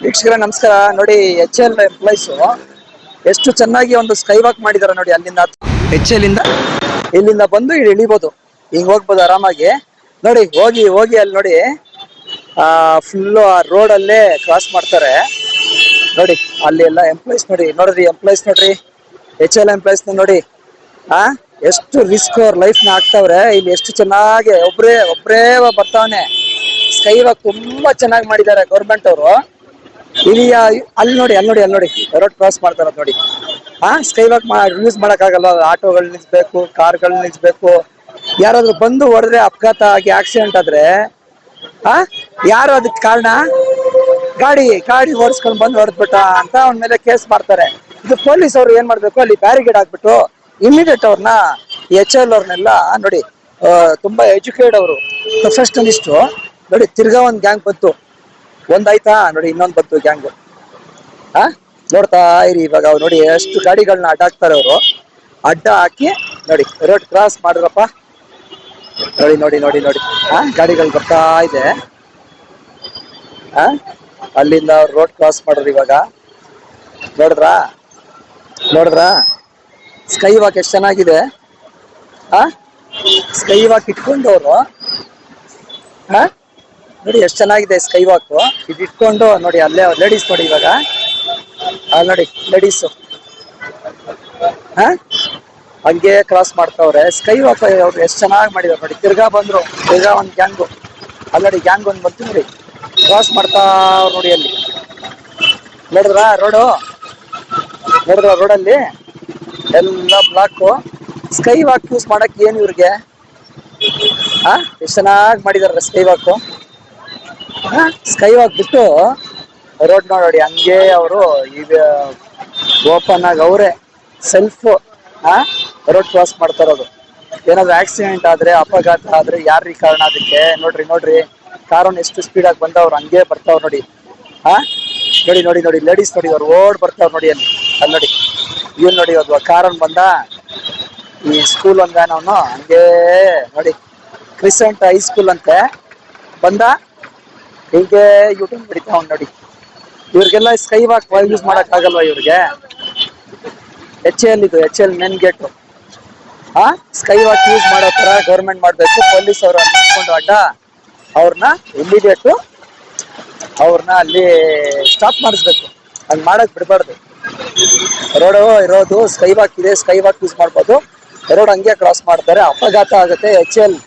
ವೀಕ್ಷಕರ ನಮಸ್ಕಾರ. ನೋಡಿ ಎಚ್ ಎಲ್ ಎಂಪ್ಲಾಯ್ಸ್ ಎಷ್ಟು ಚೆನ್ನಾಗಿ ಒಂದು ಸ್ಕೈ ವಾಕ್ ಮಾಡಿದಾರೆ ನೋಡಿ. ಅಲ್ಲಿಂದ ಎಚ್ ಎಲ್ ಇಂದ ಇಲ್ಲಿಂದ ಬಂದು ಇಲ್ಲಿ ಇಳಿಬೋದು, ಹಿಂಗ್ ಹೋಗ್ಬೋದು ಆರಾಮಾಗಿ. ನೋಡಿ ಹೋಗಿ ಹೋಗಿ ಅಲ್ಲಿ ನೋಡಿ ಫುಲ್ಲು ಆ ರೋಡ್ ಅಲ್ಲೇ ಕ್ರಾಸ್ ಮಾಡ್ತಾರೆ ನೋಡಿ. ಅಲ್ಲಿ ಎಲ್ಲ ಎಂಪ್ಲಾಯ್ಸ್ ನೋಡ್ರಿ ಎಂಪ್ಲಾಯ್ಸ್ ನೋಡ್ರಿ, ಎಚ್ ಎಲ್ ಎಂಪ್ಲಾಯ್ಸ್ ನೋಡಿ. ಎಷ್ಟು ರಿಸ್ಕ್ ಅವ್ರ ಲೈಫ್ ನ ಆಗ್ತಾವ್ರೆ ಇಲ್ಲಿ. ಎಷ್ಟು ಚೆನ್ನಾಗಿ ಒಬ್ರೇ ಬರ್ತಾವನೆ. ಸ್ಕೈ ವಾಕ್ ತುಂಬಾ ಚೆನ್ನಾಗಿ ಮಾಡಿದ್ದಾರೆ ಗೌರ್ಮೆಂಟ್ ಅವರು. ಇಲ್ಲಿ ಅಲ್ಲಿ ನೋಡಿ ರೋಡ್ ಕ್ರಾಸ್ ಮಾಡ್ತಾರ ನೋಡಿ. ಸ್ಕೈ ವಾಕ್ ಯೂಸ್ ಮಾಡಕ್ ಆಗಲ್ಲ, ಆಟೋಗಳು ನಿಲ್ಸ್ಬೇಕು, ಕಾರ್ಗಳು ನಿಲ್ಸ್ಬೇಕು. ಯಾರಾದ್ರೂ ಬಂದು ಹೊಡೆದ್ರೆ ಅಪಘಾತ ಆಗಿ ಆಕ್ಸಿಡೆಂಟ್ ಆದ್ರೆ ಯಾರು ಅದಕ್ಕೆ ಕಾರಣ? ಗಾಡಿ ಓಡಿಸ್ಕೊಂಡ್ ಬಂದು ಹೊಡೆದ್ಬಿಟ್ಟ ಅಂತ ಅವನ ಮೇಲೆ ಕೇಸ್ ಮಾಡ್ತಾರೆ. ಇದು ಪೊಲೀಸ್ ಅವ್ರು ಏನ್ ಮಾಡ್ಬೇಕು, ಅಲ್ಲಿ ಬ್ಯಾರಿಗೇಡ್ ಹಾಕ್ಬಿಟ್ಟು ಇಮಿಡಿಯೇಟ್ ಅವ್ರನ್ನ ಎಚ್ ಎಲ್ ಅವ್ರನ್ನೆಲ್ಲ ನೋಡಿ, ತುಂಬಾ ಎಜುಕೇಟೆಡ್ ಅವರು, ಪ್ರೊಫೆಷನಲಿಸ್ಟ್ ನೋಡಿ. ತಿರ್ಗಾ ಒಂದ್ ಗ್ಯಾಂಗ್ ಬಂತು, ಒಂದಾಯ್ತಾ ನೋಡಿ, ಇನ್ನೊಂದ್ ಬಂತು ಗ್ಯಾಂಗ್. ನೋಡ್ತಾ ಇರಿ ಇವಾಗ. ಅವ್ರು ನೋಡಿ ಎಷ್ಟು ಗಾಡಿಗಳನ್ನ ಅಡ್ಡ ಹಾಕ್ತಾರೆ ಅವರು. ಅಡ್ಡ ಹಾಕಿ ನೋಡಿ ರೋಡ್ ಕ್ರಾಸ್ ಮಾಡಿದ್ರಪ್ಪ. ನೋಡಿ ಗಾಡಿಗಳು ಬರ್ತಾ ಇದೆ. ಅಲ್ಲಿಂದ ಅವ್ರು ರೋಡ್ ಕ್ರಾಸ್ ಮಾಡಿದ್ರು ಇವಾಗ. ನೋಡಿದ್ರಾ ಸ್ಕೈ ವಾಕ್ ಎಷ್ಟು ಚೆನ್ನಾಗಿದೆ. ಸ್ಕೈ ವಾಕ್ ಇಟ್ಕೊಂಡು ಅವರು ನೋಡಿ ಎಷ್ಟು ಚೆನ್ನಾಗಿದೆ ಸ್ಕೈ ವಾಕ್. ಇದು ಇಟ್ಕೊಂಡು ನೋಡಿ ಅಲ್ಲೇ ಲೇಡೀಸ್ ನೋಡಿ ಇವಾಗ. ನೋಡಿ ಲೇಡೀಸ್ ಹಂಗೆ ಕ್ರಾಸ್ ಮಾಡ್ತಾವ್ರೆ. ಸ್ಕೈ ವಾಕ್ ಅವ್ರು ಎಷ್ಟು ಚೆನ್ನಾಗಿ ಮಾಡಿದಾರೆ ನೋಡಿ. ತಿರ್ಗಾ ಬಂದ್ರು, ತಿರ್ಗಾ ಒಂದ್ ಗ್ಯಾಂಗು ಅಲ್ಲಿ ಗ್ಯಾಂಗ್ ಒಂದ್ ಬಂತು ನೋಡಿ, ಕ್ರಾಸ್ ಮಾಡ್ತಾ ನೋಡಿ. ಅಲ್ಲಿ ನೋಡಿದ್ರ ರೋಡಲ್ಲಿ ಎಲ್ಲ ಬ್ಲಾಕು. ಸ್ಕೈ ವಾಕ್ ಯೂಸ್ ಮಾಡಕ್ ಏನ್ ಇವ್ರಿಗೆ ಎಷ್ಟು ಚೆನ್ನಾಗಿ ಮಾಡಿದಾರೆ ಸ್ಕೈ ವಾಕ್. ಸ್ಕೈ ವಾಕ್ ಬಿಟ್ಟು ರೋಡ್ ನೋಡಿ ಹಂಗೆ ಅವರು ಈಗ ಓಪನ್ ಆಗಿ ಅವರೇ ಸೆಲ್ಫ್ ರೋಡ್ ಕ್ರಾಸ್ ಮಾಡ್ತಾ ಇರೋದು. ಏನಾದ್ರು ಆಕ್ಸಿಡೆಂಟ್ ಆದ್ರೆ, ಅಪಘಾತ ಆದ್ರೆ ಯಾರೀ ಕಾರಣ ಅದಕ್ಕೆ? ನೋಡ್ರಿ ಕಾರನ್ನ ಎಷ್ಟು ಸ್ಪೀಡ್ ಆಗಿ ಬಂದವ್ರು ಹಂಗೆ ಬರ್ತಾವ್ ನೋಡಿ. ನೋಡಿ ಲೇಡೀಸ್ ನೋಡಿ, ಅವ್ರು ಓಡ್ ಬರ್ತಾವ್ ನೋಡಿ. ಅಲ್ಲಿ ನೋಡಿ ಇವ್ನು ನೋಡಿ, ಅದು ಕಾರನ್ ಬಂದ ಈ ಸ್ಕೂಲ್ ಒಂದ ಅವನು ಹಂಗೆ ನೋಡಿ, ಕ್ರಿಸೆಂಟ್ ಹೈಸ್ಕೂಲ್ ಅಂತೆ ಬಂದ, ಹೀಗೆ ಯೂಟ್ಯೂಬ್ ಬಿಡಿತಾವ್ ನೋಡಿ. ಇವ್ರಿಗೆಲ್ಲ ಸ್ಕೈ ವಾಕ್ ಯೂಸ್ ಮಾಡಕ್ ಆಗಲ್ವಾ ಇವ್ರಿಗೆ? H L main gate. Sky walk use ಮಾಡೋ ತರ ಗೌರ್ಮೆಂಟ್ ಮಾಡ್ಬೇಕು. ಪೊಲೀಸ್ ಅವರು ನಿಂತ್ಕೊಂಡು ಅಡ್ಡ ಅವ್ರನ್ನ ಇಮಿಡಿಯೇಟ್ ಅವ್ರನ್ನ ಅಲ್ಲಿ ಸ್ಟಾಪ್ ಮಾಡಿಸ್ಬೇಕು. ಹಂಗ್ ಮಾಡಕ್ ಬಿಡ್ಬಾರ್ದು. ರೋಡ್ ಇರೋದು ಸ್ಕೈ ವಾಕ್ ಇದೆ, ಸ್ಕೈ ವಾಕ್ ಯೂಸ್ ಮಾಡ್ಬೋದು. ರೋಡ್ ಹಂಗೆ ಕ್ರಾಸ್ ಮಾಡ್ತಾರೆ, ಅಪಘಾತ ಆಗುತ್ತೆ. ಎಚ್ ಎಲ್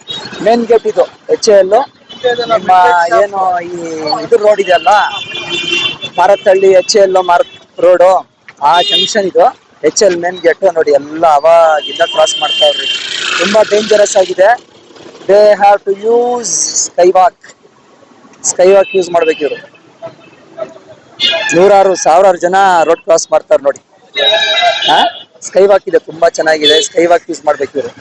ಮೇನ್ ಗೇಟ್ ಇದು. ಎಚ್ ಎಲ್ ನಿಮ್ಮ ಏನು ಈ ಇದು ರೋಡ್ ಇದೆಯಲ್ಲ, ಮಾರತ್ತಹಳ್ಳಿ ಎಚ್ ಎಲ್ ರೋಡು, ಆ ಜಂಕ್ಷನ್ ಇದು ಎಚ್ ಎಲ್ ಮೇನ್ ಗೇಟ್ ನೋಡಿ. ಎಲ್ಲ ಅವಾಗಿಂದ ಕ್ರಾಸ್ ಮಾಡ್ತಾವ್ರಿ. ತುಂಬಾ ಡೇಂಜರಸ್ ಆಗಿದೆ. They have to use skywalk use ಮಾಡ್ಬೇಕು ಇವರು. ಸಾವಿರಾರು ಜನ ರೋಡ್ ಕ್ರಾಸ್ ಮಾಡ್ತಾರೆ ನೋಡಿ. ಸ್ಕೈ ವಾಕ್ ಇದೆ, ತುಂಬಾ ಚೆನ್ನಾಗಿದೆ. ಸ್ಕೈ ವಾಕ್ ಯೂಸ್ ಮಾಡ್ಬೇಕು ಇವರು.